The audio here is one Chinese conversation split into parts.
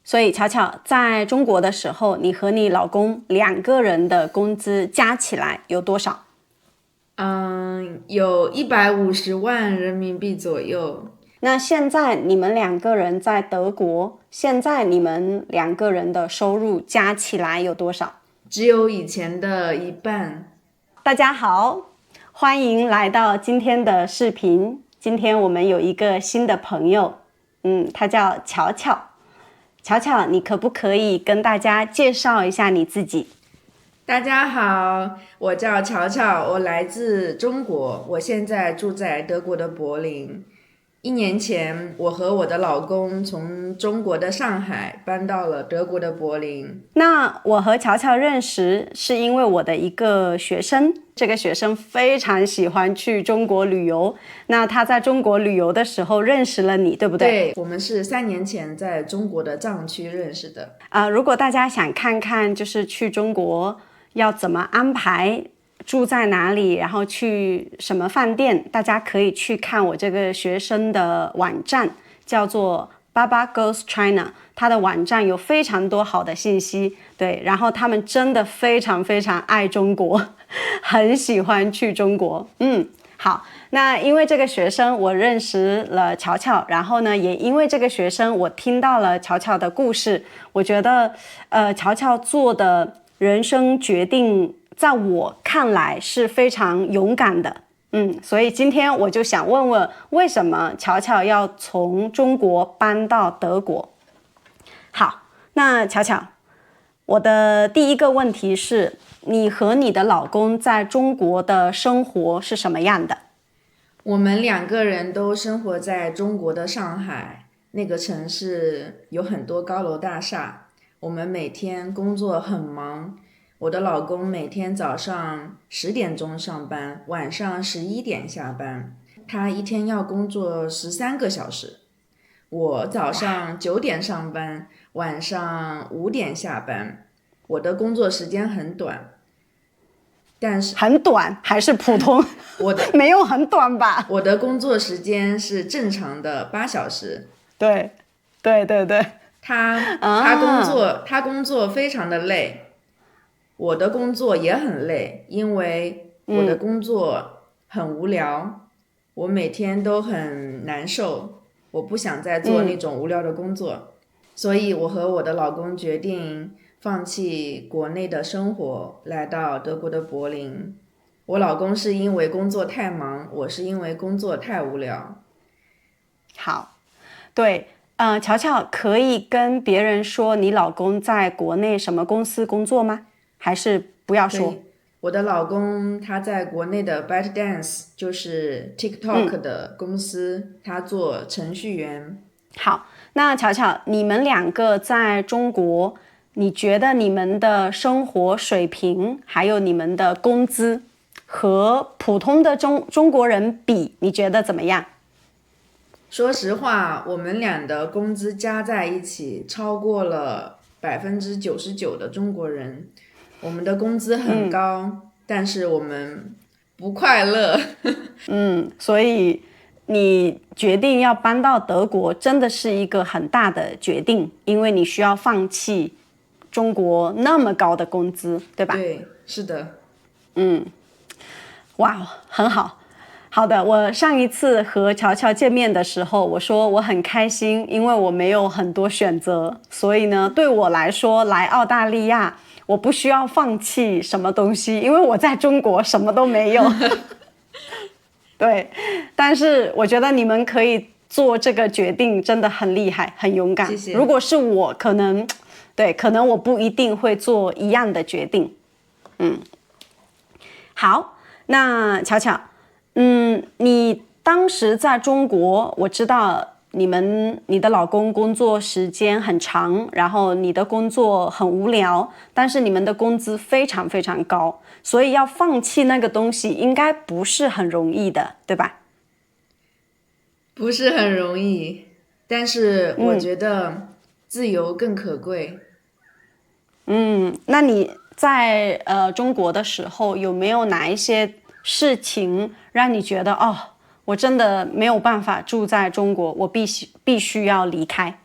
所以巧巧在中国的时候，你和你老公两个人的工资加起来有多少？有150万人民币左右。那现在你们两个人在德国，现在你们两个人的收入加起来有多少？只有以前的一半。大家好，欢迎来到今天的视频。今天我们有一个新的朋友，他叫巧巧。巧巧，你可不可以跟大家介绍一下你自己？大家好，我叫巧巧，我来自中国，我现在住在德国的柏林。1年前，我和我的老公从中国的上海搬到了德国的柏林。那我和巧巧认识是因为我的一个学生，这个学生非常喜欢去中国旅游。那他在中国旅游的时候认识了你，对不对？对，我们是3年前在中国的藏区认识的。如果大家想看看就是去中国要怎么安排，住在哪里，然后去什么饭店，大家可以去看我这个学生的网站，叫做 Baba Goes China， 他的网站有非常多好的信息。对，然后他们真的非常非常爱中国，很喜欢去中国。好，那因为这个学生我认识了巧巧，然后呢，也因为这个学生我听到了巧巧的故事，我觉得巧巧做的人生决定在我看来是非常勇敢的。所以今天我就想问问，为什么巧巧要从中国搬到德国？好，那巧巧，我的第一个问题是，你和你的老公在中国的生活是什么样的？我们2个人都生活在中国的上海，那个城市有很多高楼大厦。我们每天工作很忙，我的老公每天早上10点钟上班，晚上11点下班，他一天要工作13个小时。我早上9点上班，晚上5点下班，我的工作时间很短。但是很短还是普通？我的没有很短吧？我的工作时间是正常的8小时。对，对对对。他工作非常的累，我的工作也很累，因为我的工作很无聊，我每天都很难受，我不想再做那种无聊的工作，所以我和我的老公决定放弃国内的生活，来到德国的柏林。我老公是因为工作太忙，我是因为工作太无聊。好，对，巧巧可以跟别人说你老公在国内什么公司工作吗？还是不要说？我的老公他在国内的 ByteDance 就是 TikTok 的公司，他做程序员。好，那巧巧，你们两个在中国，你觉得你们的生活水平还有你们的工资和普通的中国人比，你觉得怎么样？说实话，我们俩的工资加在一起超过了99%的中国人。我们的工资很高，但是我们不快乐。所以你决定要搬到德国，真的是一个很大的决定，因为你需要放弃中国那么高的工资，对吧？对，是的。哇，很好。好的，我上一次和乔乔见面的时候，我说我很开心，因为我没有很多选择，所以呢，对我来说来澳大利亚，我不需要放弃什么东西，因为我在中国什么都没有。对，但是我觉得你们可以做这个决定，真的很厉害，很勇敢。谢谢。如果是我，可能我不一定会做一样的决定。好，那巧巧，你当时在中国，我知道你的老公工作时间很长，然后你的工作很无聊，但是你们的工资非常非常高，所以要放弃那个东西应该不是很容易的，对吧？不是很容易，但是我觉得自由更可贵。那你在中国的时候，有没有哪一些事情让你觉得我真的没有办法住在中国，我必须要离开？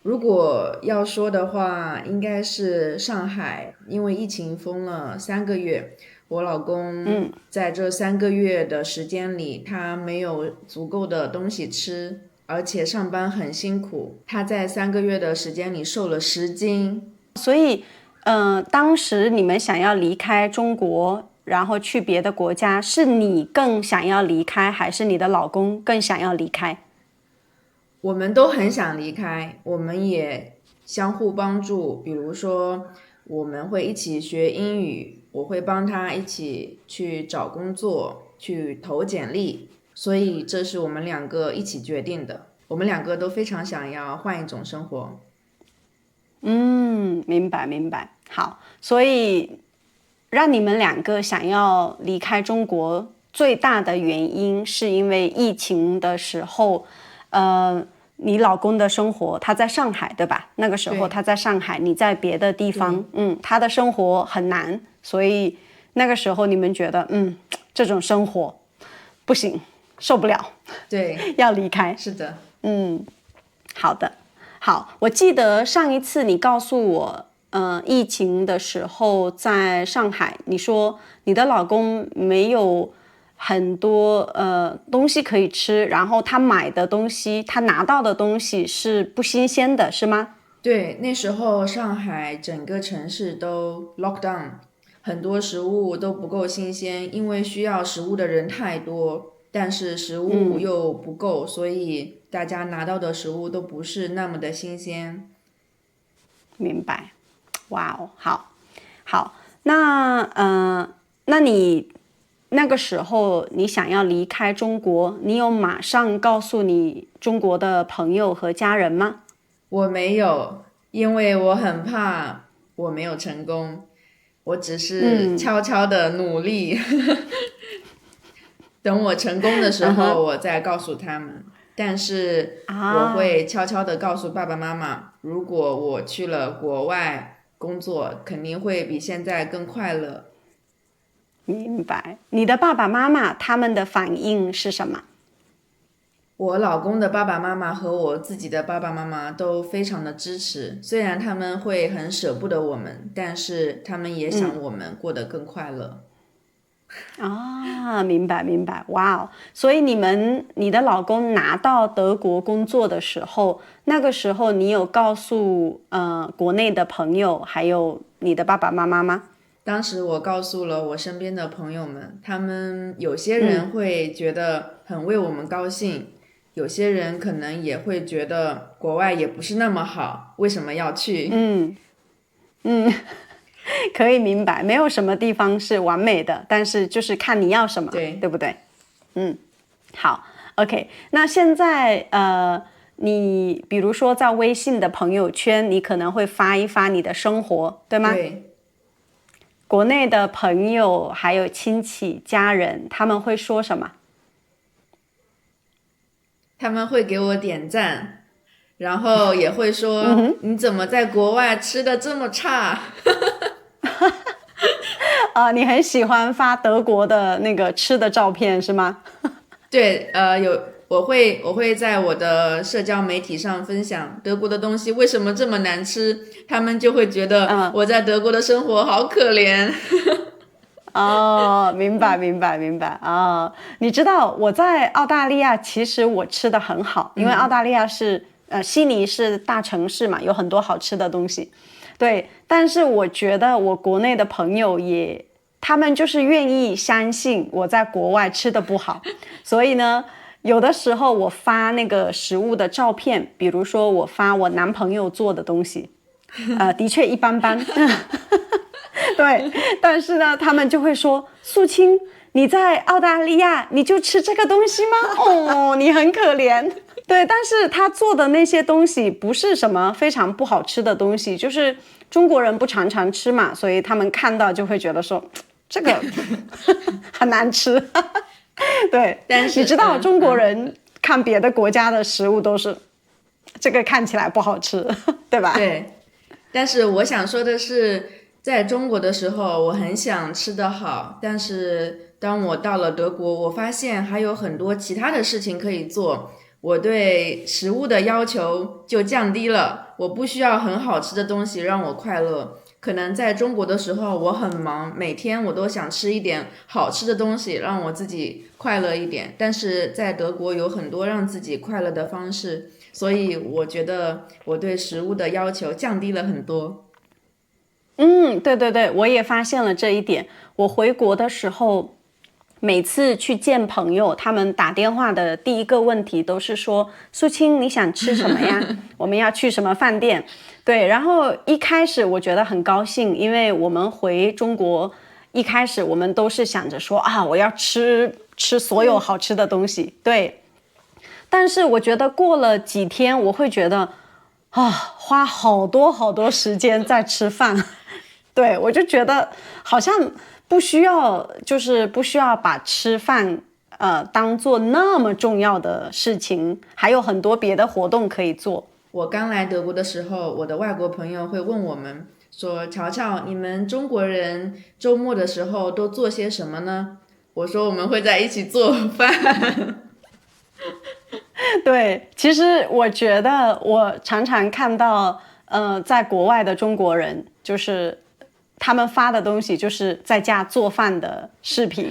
如果要说的话，应该是上海，因为疫情封了3个月，我老公在这3个月的时间里，他没有足够的东西吃，而且上班很辛苦，他在3个月的时间里瘦了10斤。所以，当时你们想要离开中国，然后去别的国家，是你更想要离开，还是你的老公更想要离开？我们都很想离开，我们也相互帮助，比如说我们会一起学英语，我会帮他一起去找工作，去投简历，所以这是我们两个一起决定的。我们两个都非常想要换一种生活。明白明白。好，所以让你们两个想要离开中国最大的原因，是因为疫情的时候，你老公的生活他在上海对吧？那个时候他在上海，你在别的地方，他的生活很难，所以那个时候你们觉得，这种生活不行，受不了，对，要离开。是的，好的，好，我记得上一次你告诉我，疫情的时候在上海，你说你的老公没有很多东西可以吃，然后他买的东西，他拿到的东西是不新鲜的，是吗？对，那时候上海整个城市都 lock down，很多食物都不够新鲜，因为需要食物的人太多，但是食物又不够，所以大家拿到的食物都不是那么的新鲜。明白。哇哦，好，好，那你那个时候你想要离开中国，你有马上告诉你中国的朋友和家人吗？我没有，因为我很怕我没有成功，我只是悄悄的努力，等我成功的时候我再告诉他们。但是我会悄悄的告诉爸爸妈妈，如果我去了国外工作，肯定会比现在更快乐。明白。你的爸爸妈妈他们的反应是什么？我老公的爸爸妈妈和我自己的爸爸妈妈都非常的支持，虽然他们会很舍不得我们，但是他们也想我们过得更快乐。明白明白。哇哦，所以你的老公拿到德国工作的时候，那个时候你有告诉国内的朋友还有你的爸爸妈妈吗？当时我告诉了我身边的朋友们，他们有些人会觉得很为我们高兴，有些人可能也会觉得国外也不是那么好，为什么要去？可以明白，没有什么地方是完美的，但是就是看你要什么，对不对？好 ，OK。那现在你比如说在微信的朋友圈，你可能会发一发你的生活，对吗？对，国内的朋友还有亲戚家人，他们会说什么？他们会给我点赞，然后也会说、你怎么在国外吃的这么差？你很喜欢发德国的那个吃的照片是吗？对，我会在我的社交媒体上分享德国的东西为什么这么难吃，他们就会觉得我在德国的生活好可怜。明白明白明白你知道我在澳大利亚，其实我吃的很好，因为澳大利亚是悉尼是大城市嘛，有很多好吃的东西。对，但是我觉得我国内的朋友他们就是愿意相信我在国外吃的不好，所以呢，有的时候我发那个食物的照片，比如说我发我男朋友做的东西，的确一般般。对，但是呢，他们就会说：“素清，你在澳大利亚你就吃这个东西吗？你很可怜。”对，但是他做的那些东西不是什么非常不好吃的东西，就是中国人不常常吃嘛，所以他们看到就会觉得说这个很难吃。对，但是你知道中国人看别的国家的食物都是这个看起来不好吃，对吧？对，但是我想说的是，在中国的时候我很想吃得好，但是当我到了德国，我发现还有很多其他的事情可以做。我对食物的要求就降低了，我不需要很好吃的东西让我快乐。可能在中国的时候我很忙，每天我都想吃一点好吃的东西让我自己快乐一点，但是在德国有很多让自己快乐的方式，所以我觉得我对食物的要求降低了很多。对对对，我也发现了这一点。我回国的时候，每次去见朋友，他们打电话的第一个问题都是说：“素清，你想吃什么呀？我们要去什么饭店？”对，然后一开始我觉得很高兴，因为我们回中国一开始我们都是想着说啊，我要吃所有好吃的东西。对，但是我觉得过了几天，我会觉得啊，花好多好多时间在吃饭。对，我就觉得好像不需要，就是不需要把吃饭当做那么重要的事情，还有很多别的活动可以做。我刚来德国的时候，我的外国朋友会问我们说：“乔乔，你们中国人周末的时候都做些什么呢？”我说：“我们会在一起做饭。”对，其实我觉得我常常看到，在国外的中国人，就是他们发的东西就是在家做饭的视频，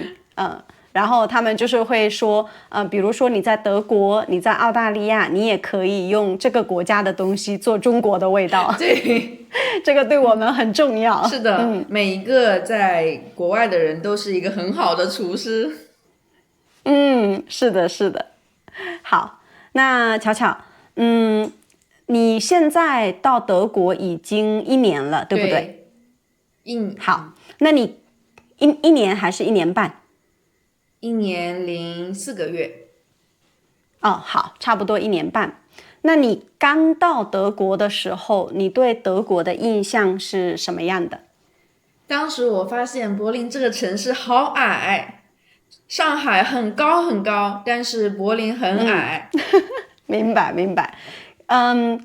然后他们就是会说，比如说你在德国，你在澳大利亚，你也可以用这个国家的东西做中国的味道。对，这个对我们很重要。是的，每一个在国外的人都是一个很好的厨师。是的，是的。好，那巧巧，你现在到德国已经1年了，对不对？好，那你一年还是1年半？1年零4个月。哦，好，差不多1年半。那你刚到德国的时候，你对德国的印象是什么样的？当时我发现柏林这个城市好矮，上海很高很高，但是柏林很矮。明白明白。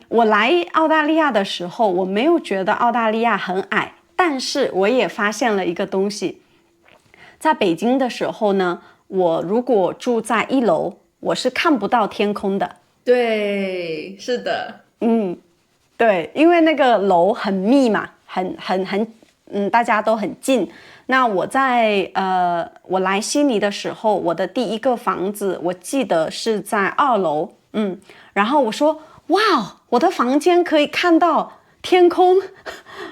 我来澳大利亚的时候，我没有觉得澳大利亚很矮，但是我也发现了一个东西。在北京的时候呢，我如果住在1楼，我是看不到天空的。对，是的。对，因为那个楼很密嘛，大家都很近。那我来悉尼的时候，我的第一个房子我记得是在2楼，然后我说哇，我的房间可以看到天空，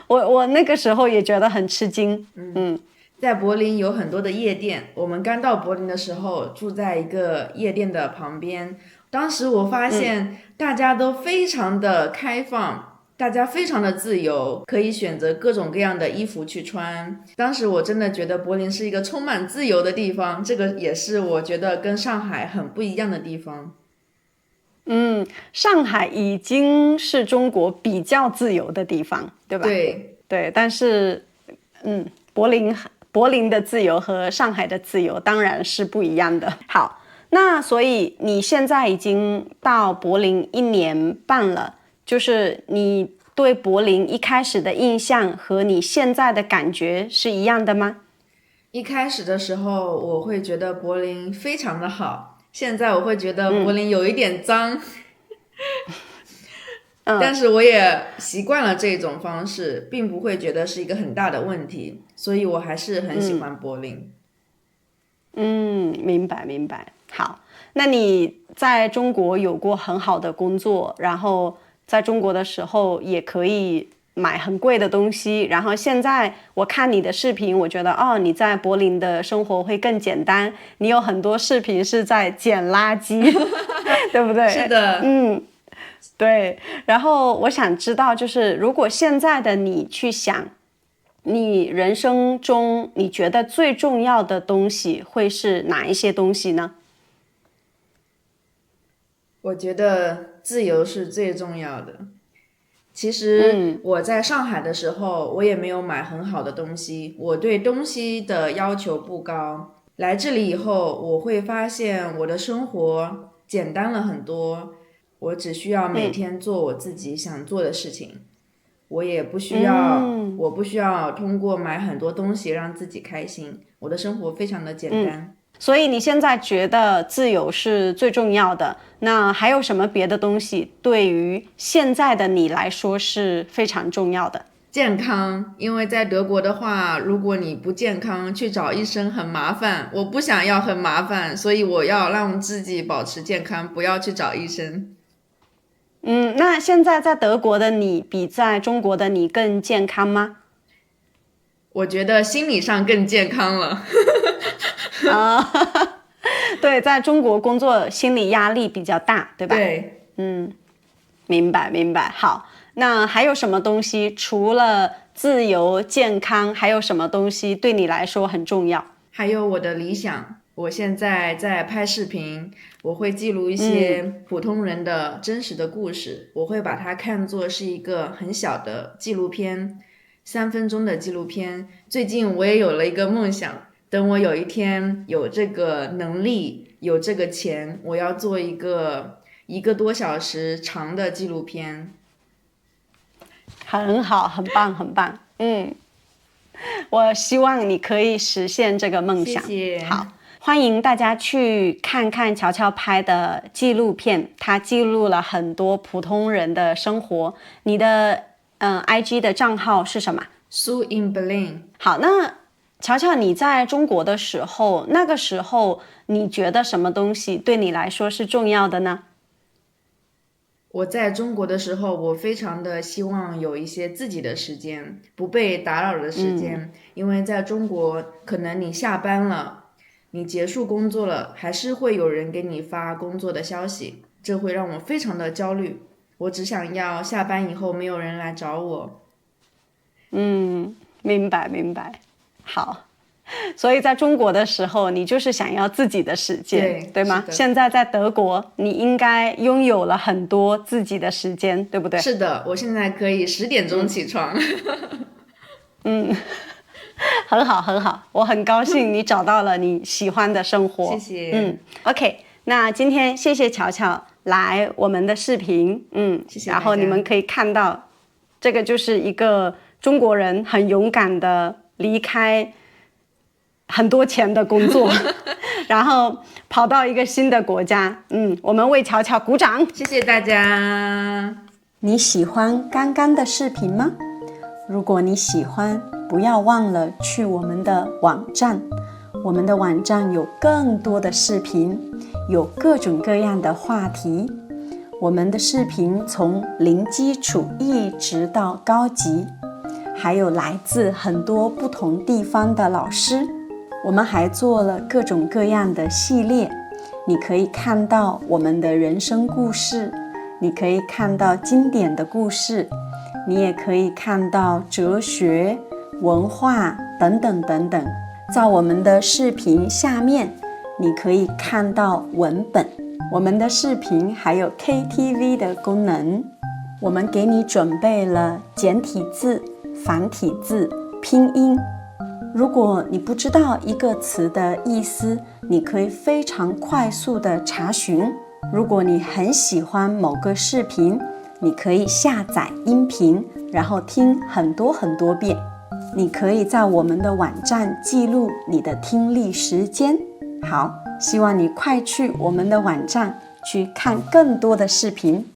我那个时候也觉得很吃惊。在柏林有很多的夜店，我们刚到柏林的时候住在一个夜店的旁边，当时我发现大家都非常的开放，大家非常的自由，可以选择各种各样的衣服去穿。当时我真的觉得柏林是一个充满自由的地方，这个也是我觉得跟上海很不一样的地方。上海已经是中国比较自由的地方，对吧？对，但是柏林的自由和上海的自由当然是不一样的。好，那所以你现在已经到柏林1年半了，就是你对柏林一开始的印象和你现在的感觉是一样的吗？一开始的时候我会觉得柏林非常的好，现在我会觉得柏林有一点脏。但是我也习惯了这种方式，并不会觉得是一个很大的问题，所以我还是很喜欢柏林。明白明白。好，那你在中国有过很好的工作，然后在中国的时候也可以买很贵的东西，然后现在我看你的视频，我觉得你在柏林的生活会更简单，你有很多视频是在捡垃圾，对不对？是的。对，然后我想知道，就是如果现在的你去想，你人生中你觉得最重要的东西会是哪一些东西呢？我觉得自由是最重要的。其实我在上海的时候，我也没有买很好的东西，我对东西的要求不高。来这里以后，我会发现我的生活简单了很多，我只需要每天做我自己想做的事情，我也不需要，我不需要通过买很多东西让自己开心，我的生活非常的简单。所以你现在觉得自由是最重要的，那还有什么别的东西对于现在的你来说是非常重要的？健康，因为在德国的话，如果你不健康，去找医生很麻烦，我不想要很麻烦，所以我要让自己保持健康，不要去找医生。那现在在德国的你比在中国的你更健康吗？我觉得心理上更健康了。对，在中国工作心理压力比较大，对吧？对，明白明白。好，那还有什么东西除了自由健康，还有什么东西对你来说很重要？还有我的理想，我现在在拍视频，我会记录一些普通人的真实的故事，我会把它看作是一个很小的纪录片，3分钟的纪录片。最近我也有了一个梦想，等我有一天有这个能力，有这个钱，我要做一个1个多小时长的纪录片。很好，很棒，很棒。我希望你可以实现这个梦想。谢谢。好，欢迎大家去看看乔乔拍的纪录片，它记录了很多普通人的生活。你的IG 的账号是什么？ Sue in Berlin。 好，那乔乔，你在中国的时候，那个时候你觉得什么东西对你来说是重要的呢？我在中国的时候，我非常的希望有一些自己的时间，不被打扰的时间。因为在中国，可能你下班了，你结束工作了，还是会有人给你发工作的消息，这会让我非常的焦虑。我只想要下班以后没有人来找我。明白明白。好，所以在中国的时候，你就是想要自己的时间，对吗？现在在德国，你应该拥有了很多自己的时间，对不对？是的，我现在可以10点钟起床。很好很好，我很高兴你找到了你喜欢的生活。谢谢。OK， 那今天谢谢乔乔来我们的视频。谢谢。然后你们可以看到，这个就是一个中国人很勇敢的离开很多钱的工作然后跑到一个新的国家。我们为乔乔鼓掌。谢谢大家。你喜欢刚刚的视频吗？如果你喜欢，不要忘了去我们的网站。我们的网站有更多的视频，有各种各样的话题。我们的视频从零基础一直到高级，还有来自很多不同地方的老师。我们还做了各种各样的系列，你可以看到我们的人生故事，你可以看到经典的故事，你也可以看到哲学、文化等等等等。在我们的视频下面，你可以看到文本。我们的视频还有 KTV 的功能，我们给你准备了简体字、繁体字、拼音。如果你不知道一个词的意思，你可以非常快速的查询。如果你很喜欢某个视频，你可以下载音频，然后听很多很多遍。你可以在我们的网站记录你的听力时间。好，希望你快去我们的网站去看更多的视频。